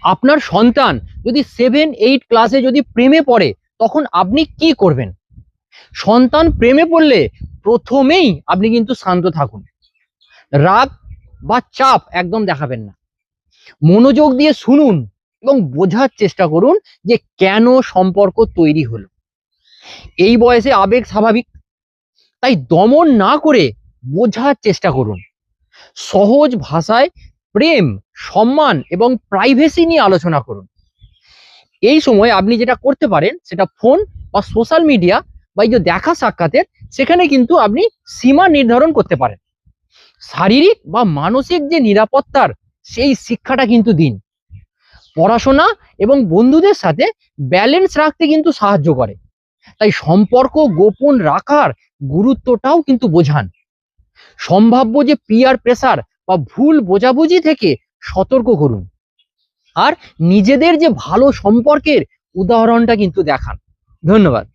আপনার সন্তান যদি 7-8 ক্লাসে যদি প্রেমে পড়ে, তখন আপনি কি করবেন? সন্তান প্রেমে পড়লে প্রথমেই আপনি কিন্তু শান্ত থাকুন। রাগ বা চাপ একদম দেখাবেন না। মনোযোগ দিয়ে শুনুন এবং বোঝার চেষ্টা করুন যে কেন সম্পর্ক তৈরি হলো। এই বয়সে আবেগ স্বাভাবিক, তাই দমন না করে বোঝার চেষ্টা করুন। সহজ ভাষায় প্রেম, সম্মান এবং প্রাইভেসি নিয়ে আলোচনা করুন। এই সময় আপনি যেটা করতে পারেন সেটা ফোন বা সোশ্যাল মিডিয়া বা এই যে দেখা সাক্ষাতের, সেখানে কিন্তু আপনি সীমা নির্ধারণ করতে পারেন। শারীরিক বা মানসিক যে নিরাপত্তার সেই শিক্ষাটা কিন্তু দিন। পড়াশোনা এবং বন্ধুদের সাথে ব্যালেন্স রাখতে কিন্তু সাহায্য করে। তাই সম্পর্ক গোপন রাখার গুরুত্বটাও কিন্তু বোঝান। সম্ভাব্য যে পিয়ার প্রেসার বা ভুল বোঝাবুঝি থেকে সতর্ক করুন। আর নিজেদের যে ভালো সম্পর্কের উদাহরণটা কিন্তু দেখান। ধন্যবাদ।